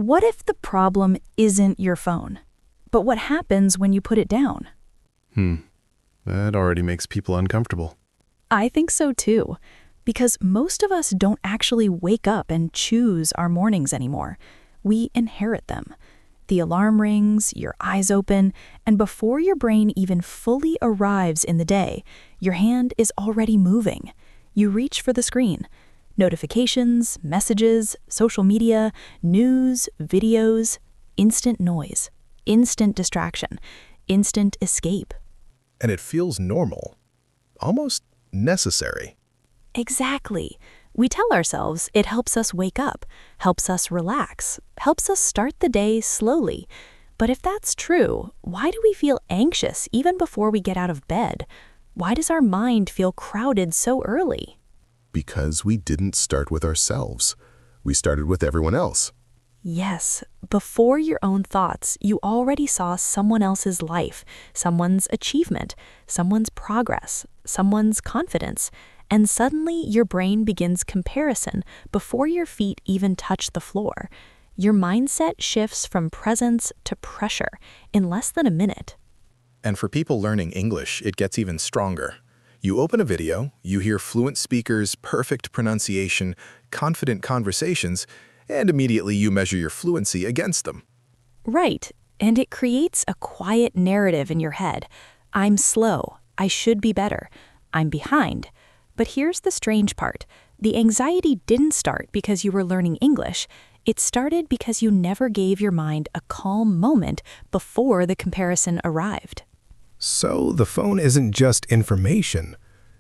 What if the problem isn't your phone, but what happens when you put it down? That already makes people uncomfortable. I think so too, because most of us don't actually wake up and choose our mornings anymore. We inherit them. The alarm rings, your eyes open, and before your brain even fully arrives in the day, your hand is already moving. You reach for the screen. Notifications, messages, social media, news, videos, instant noise, instant distraction, instant escape. And it feels normal, almost necessary. Exactly. We tell ourselves it helps us wake up, helps us relax, helps us start the day slowly. But if that's true, why do we feel anxious even before we get out of bed? Why does our mind feel crowded so early? Because we didn't start with ourselves. We started with everyone else. Yes, before your own thoughts, you already saw someone else's life, someone's achievement, someone's progress, someone's confidence, and suddenly your brain begins comparison before your feet even touch the floor. Your mindset shifts from presence to pressure in less than a minute. And for people learning English, it gets even stronger. You open a video, you hear fluent speakers, perfect pronunciation, confident conversations, and immediately you measure your fluency against them. Right, and it creates a quiet narrative in your head. I'm slow, I should be better, I'm behind. But here's the strange part. The anxiety didn't start because you were learning English. It started because you never gave your mind a calm moment before the comparison arrived. So the phone isn't just information,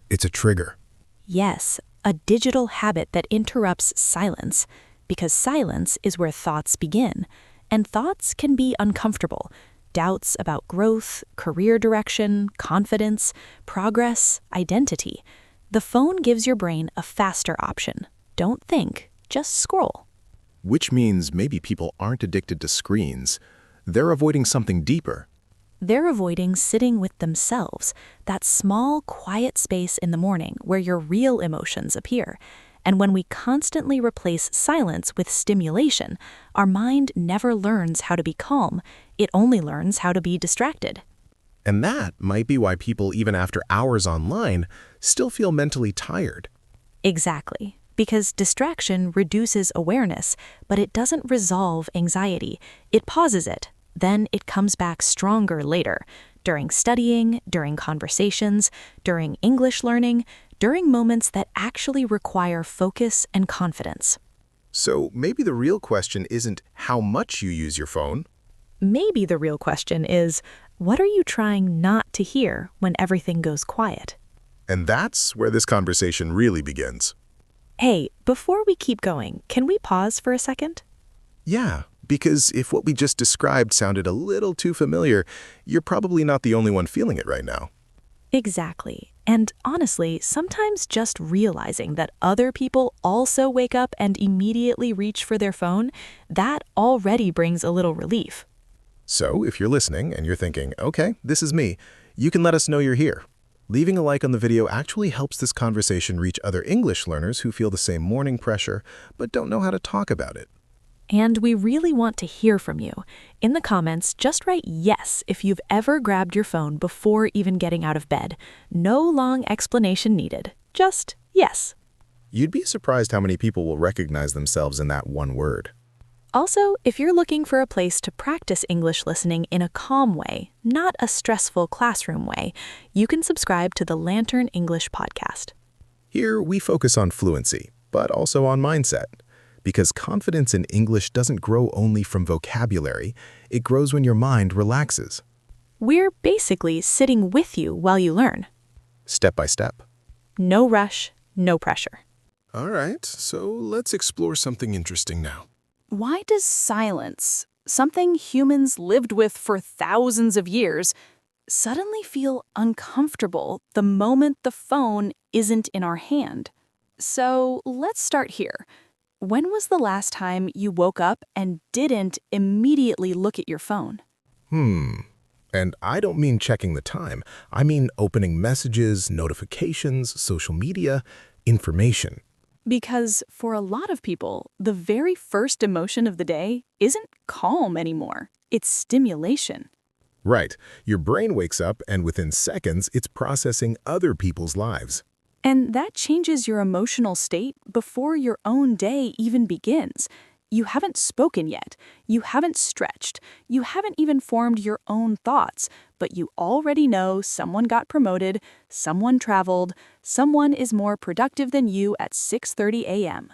it's a trigger. Yes, a digital habit that interrupts silence, because silence is where thoughts begin, and thoughts can be uncomfortable. Doubts about growth, career direction, confidence, progress, identity. The phone gives your brain a faster option. Don't think, just scroll. Which means maybe people aren't addicted to screens. They're avoiding something deeper. They're avoiding sitting with themselves, that small, quiet space in the morning where your real emotions appear. And when we constantly replace silence with stimulation, our mind never learns how to be calm. It only learns how to be distracted. And that might be why people, even after hours online, still feel mentally tired. Exactly. Because distraction reduces awareness, but it doesn't resolve anxiety. It pauses it. Then it comes back stronger later, during studying, during conversations, during English learning, during moments that actually require focus and confidence. So maybe the real question isn't how much you use your phone. Maybe the real question is, what are you trying not to hear when everything goes quiet? And that's where this conversation really begins. Hey, before we keep going, can we pause for a second? Yeah, because if what we just described sounded a little too familiar, you're probably not the only one feeling it right now. Exactly. And honestly, sometimes just realizing that other people also wake up and immediately reach for their phone, that already brings a little relief. So if you're listening and you're thinking, okay, this is me, you can let us know you're here. Leaving a like on the video actually helps this conversation reach other English learners who feel the same morning pressure but don't know how to talk about it. And we really want to hear from you. In the comments, just write yes if you've ever grabbed your phone before even getting out of bed. No long explanation needed. Just yes. You'd be surprised how many people will recognize themselves in that one word. Also, if you're looking for a place to practice English listening in a calm way, not a stressful classroom way, you can subscribe to the Lantern English podcast. Here, we focus on fluency, but also on mindset. Because confidence in English doesn't grow only from vocabulary, it grows when your mind relaxes. We're basically sitting with you while you learn. Step by step. No rush, no pressure. All right, so let's explore something interesting now. Why does silence, something humans lived with for thousands of years, suddenly feel uncomfortable the moment the phone isn't in our hand? So let's start here. When was the last time you woke up and didn't immediately look at your phone? And I don't mean checking the time. I mean opening messages, notifications, social media, information. Because for a lot of people, the very first emotion of the day isn't calm anymore. It's stimulation. Right. Your brain wakes up and within seconds, it's processing other people's lives. And that changes your emotional state before your own day even begins. You haven't spoken yet. You haven't stretched. You haven't even formed your own thoughts, but you already know someone got promoted, someone traveled, someone is more productive than you at 6:30 a.m.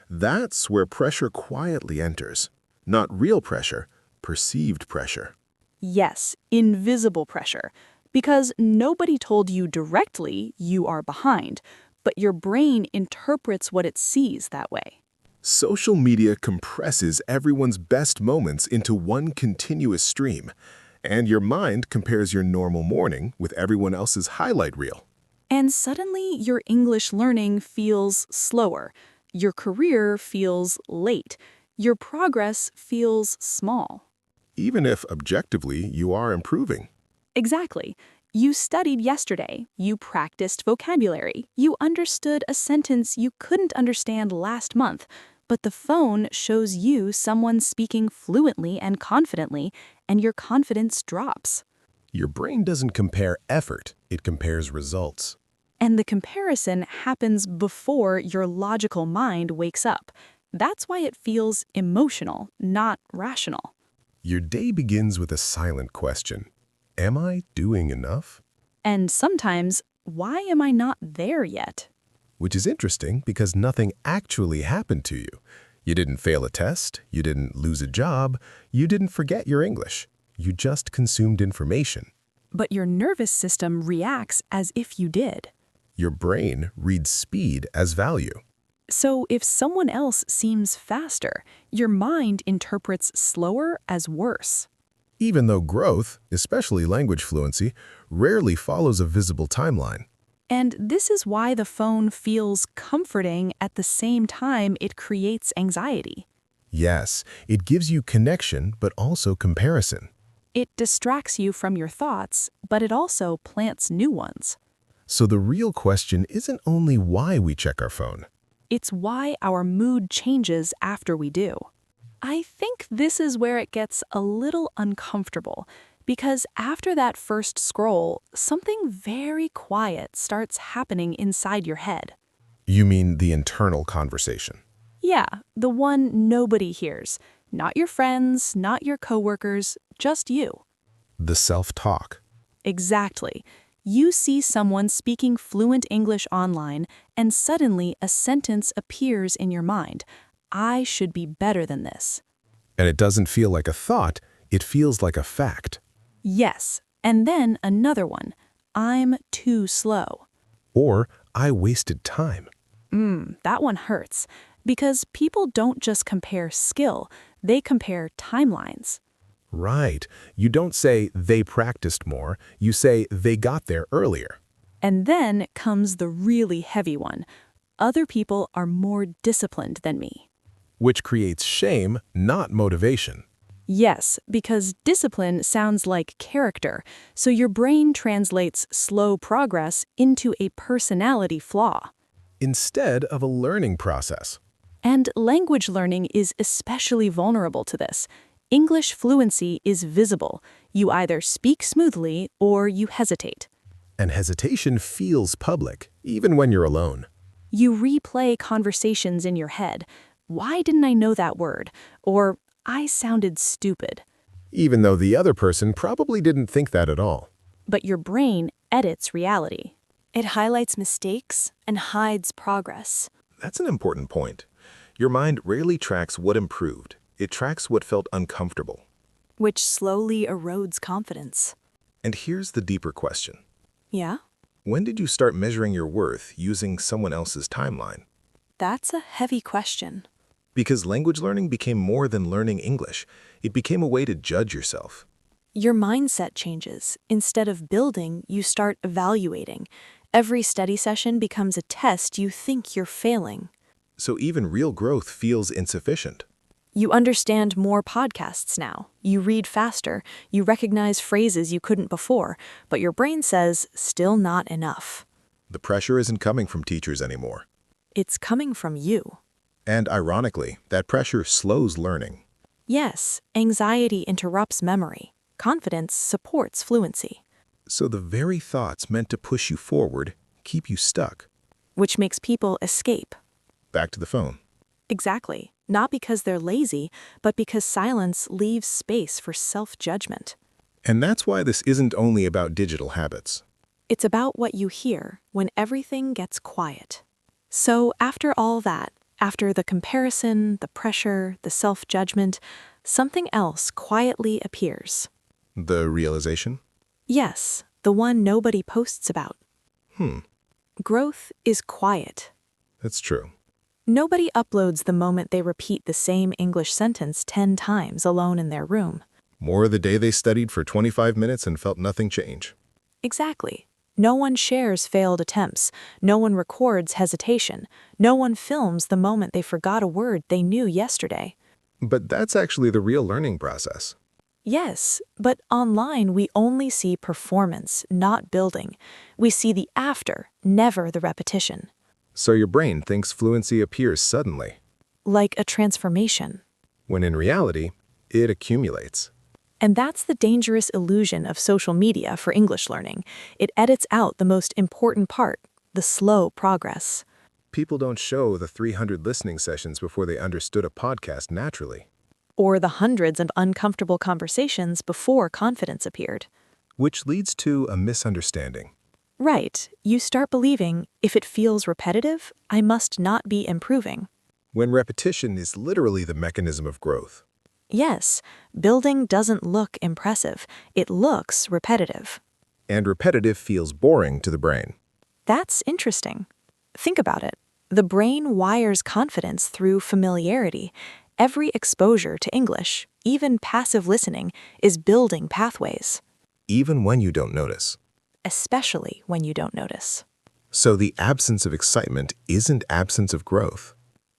That's where pressure quietly enters. Not real pressure, perceived pressure. Yes, invisible pressure. Because nobody told you directly you are behind, but your brain interprets what it sees that way. Social media compresses everyone's best moments into one continuous stream, and your mind compares your normal morning with everyone else's highlight reel. And suddenly your English learning feels slower, your career feels late, your progress feels small. Even if objectively you are improving. Exactly. You studied yesterday, you practiced vocabulary, you understood a sentence you couldn't understand last month, but the phone shows you someone speaking fluently and confidently, and your confidence drops. Your brain doesn't compare effort, it compares results. And the comparison happens before your logical mind wakes up. That's why it feels emotional, not rational. Your day begins with a silent question. Am I doing enough? And sometimes, why am I not there yet? Which is interesting because nothing actually happened to you. You didn't fail a test, you didn't lose a job, you didn't forget your English. You just consumed information. But your nervous system reacts as if you did. Your brain reads speed as value. So if someone else seems faster, your mind interprets slower as worse. Even though growth, especially language fluency, rarely follows a visible timeline. And this is why the phone feels comforting at the same time it creates anxiety. Yes, it gives you connection, but also comparison. It distracts you from your thoughts, but it also plants new ones. So the real question isn't only why we check our phone. It's why our mood changes after we do. I think this is where it gets a little uncomfortable, because after that first scroll, something very quiet starts happening inside your head. You mean the internal conversation? Yeah, the one nobody hears. Not your friends, not your coworkers, just you. The self-talk. Exactly. You see someone speaking fluent English online, and suddenly a sentence appears in your mind. I should be better than this. And it doesn't feel like a thought, it feels like a fact. Yes, and then another one. I'm too slow. Or, I wasted time. That one hurts, because people don't just compare skill, they compare timelines. Right. You don't say they practiced more, you say they got there earlier. And then comes the really heavy one. Other people are more disciplined than me. Which creates shame, not motivation. Yes, because discipline sounds like character, so your brain translates slow progress into a personality flaw. Instead of a learning process. And language learning is especially vulnerable to this. English fluency is visible. You either speak smoothly or you hesitate. And hesitation feels public, even when you're alone. You replay conversations in your head. Why didn't I know that word? Or I sounded stupid. Even though the other person probably didn't think that at all. But your brain edits reality. It highlights mistakes and hides progress. That's an important point. Your mind rarely tracks what improved. It tracks what felt uncomfortable. Which slowly erodes confidence. And here's the deeper question. Yeah? When did you start measuring your worth using someone else's timeline? That's a heavy question. Because language learning became more than learning English. It became a way to judge yourself. Your mindset changes. Instead of building, you start evaluating. Every study session becomes a test you think you're failing. So even real growth feels insufficient. You understand more podcasts now. You read faster. You recognize phrases you couldn't before, but your brain says, still not enough. The pressure isn't coming from teachers anymore. It's coming from you. And ironically, that pressure slows learning. Yes, anxiety interrupts memory. Confidence supports fluency, So the very thoughts meant to push you forward keep you stuck. which makes people escape. Back to the phone. Exactly. Not because they're lazy, but because silence leaves space for self-judgment. And that's why this isn't only about digital habits. It's about what you hear when everything gets quiet. So after all that, after the comparison, the pressure, the self-judgment, something else quietly appears. The realization? Yes, the one nobody posts about. Growth is quiet. That's true. Nobody uploads the moment they repeat the same English sentence 10 times alone in their room. More the day they studied for 25 minutes and felt nothing change. Exactly. No one shares failed attempts. No one records hesitation. No one films the moment they forgot a word they knew yesterday. But that's actually the real learning process. Yes, but online we only see performance, not building. We see the after, never the repetition. So your brain thinks fluency appears suddenly, Like a transformation. when in reality, it accumulates. And that's the dangerous illusion of social media for English learning. It edits out the most important part, the slow progress. People don't show the 300 listening sessions before they understood a podcast naturally. Or the hundreds of uncomfortable conversations before confidence appeared. Which leads to a misunderstanding. Right, you start believing, if it feels repetitive, I must not be improving. When repetition is literally the mechanism of growth. Yes, building doesn't look impressive, it looks repetitive. And repetitive feels boring to the brain. That's interesting. Think about it. The brain wires confidence through familiarity. Every exposure to English, even passive listening, is building pathways, Even when you don't notice. especially when you don't notice. So the absence of excitement isn't absence of growth.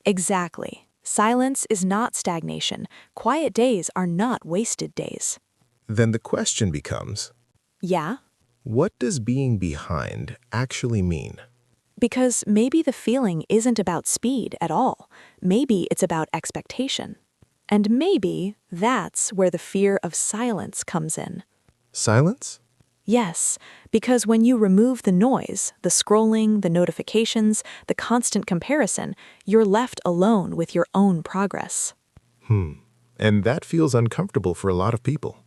Exactly. Silence is not stagnation. Quiet days are not wasted days. Then the question becomes, Yeah, what does being behind actually mean? because maybe the feeling isn't about speed at all. Maybe it's about expectation. And maybe that's where the fear of silence comes in. Silence? Yes, because when you remove the noise, the scrolling, the notifications, the constant comparison, you're left alone with your own progress. And that feels uncomfortable for a lot of people.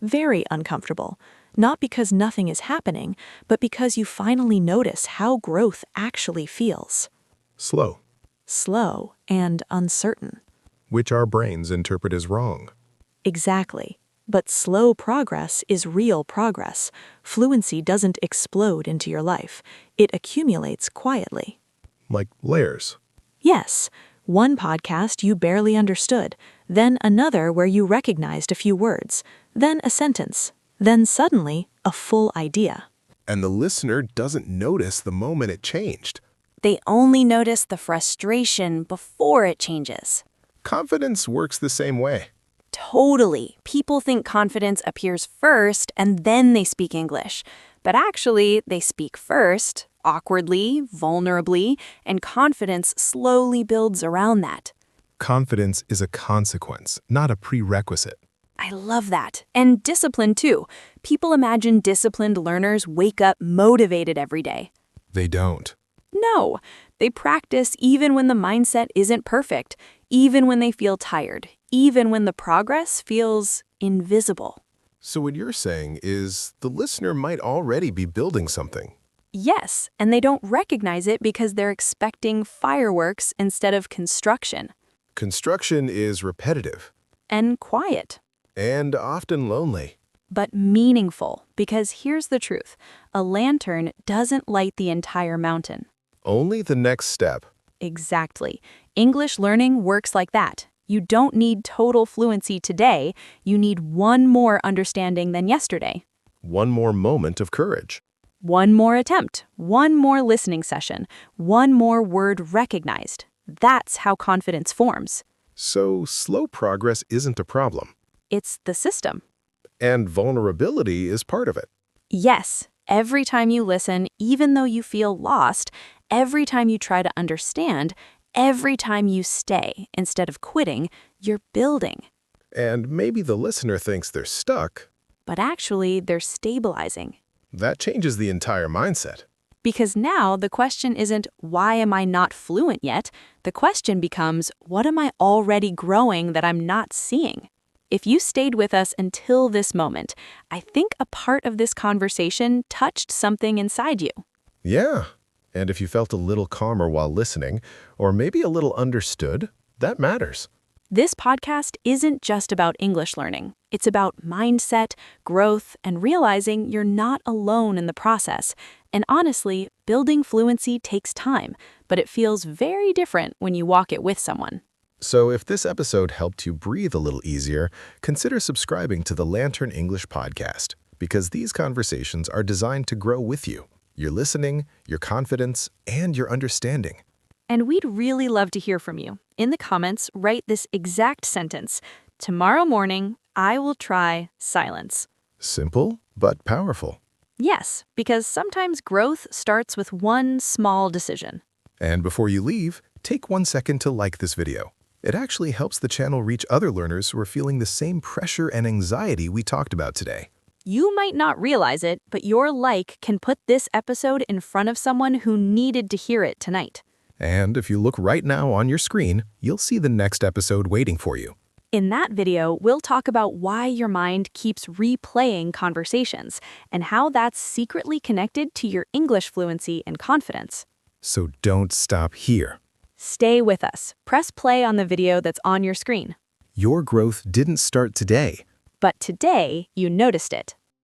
Very uncomfortable. Not because nothing is happening, but because you finally notice how growth actually feels. Slow, Slow and uncertain. which our brains interpret as wrong. Exactly. But slow progress is real progress. Fluency doesn't explode into your life. It accumulates quietly. Like layers. Yes, one podcast you barely understood, then another where you recognized a few words, then a sentence, then suddenly a full idea. And the listener doesn't notice the moment it changed. They only notice the frustration before it changes. Confidence works the same way. Totally. People think confidence appears first and then they speak English. But actually, they speak first, awkwardly, vulnerably, and confidence slowly builds around that. Confidence is a consequence, not a prerequisite. I love that. And discipline, too. People imagine disciplined learners wake up motivated every day. They don't. No, they practice even when the mindset isn't perfect, even when they feel tired, even when the progress feels invisible. So what you're saying is the listener might already be building something. Yes, and they don't recognize it because they're expecting fireworks instead of construction. Construction is repetitive And quiet, and often lonely. but meaningful, because here's the truth. A lantern doesn't light the entire mountain. Only the next step. Exactly. English learning works like that. You don't need total fluency today. You need one more understanding than yesterday. One more moment of courage. One more attempt, one more listening session, one more word recognized. That's how confidence forms. So slow progress isn't a problem. It's the system. And vulnerability is part of it. Yes, every time you listen, even though you feel lost, every time you try to understand, every time you stay instead of quitting, you're building. And maybe the listener thinks they're stuck. But actually, they're stabilizing. That changes the entire mindset. Because now the question isn't, why am I not fluent yet? The question becomes, what am I already growing that I'm not seeing? If you stayed with us until this moment, I think a part of this conversation touched something inside you. Yeah. And if you felt a little calmer while listening, or maybe a little understood, that matters. This podcast isn't just about English learning. It's about mindset, growth, and realizing you're not alone in the process. And honestly, building fluency takes time, but it feels very different when you walk it with someone. So if this episode helped you breathe a little easier, consider subscribing to the Lantern English podcast, because these conversations are designed to grow with you, your listening, your confidence, and your understanding. And we'd really love to hear from you. In the comments, write this exact sentence. Tomorrow morning, I will try silence. Simple, but powerful. Yes, because sometimes growth starts with one small decision. And before you leave, take 1 second to like this video. It actually helps the channel reach other learners who are feeling the same pressure and anxiety we talked about today. You might not realize it, but your like can put this episode in front of someone who needed to hear it tonight. And if you look right now on your screen, you'll see the next episode waiting for you. In that video, we'll talk about why your mind keeps replaying conversations and how that's secretly connected to your English fluency and confidence. So don't stop here. Stay with us. Press play on the video that's on your screen. Your growth didn't start today. But today, you noticed it.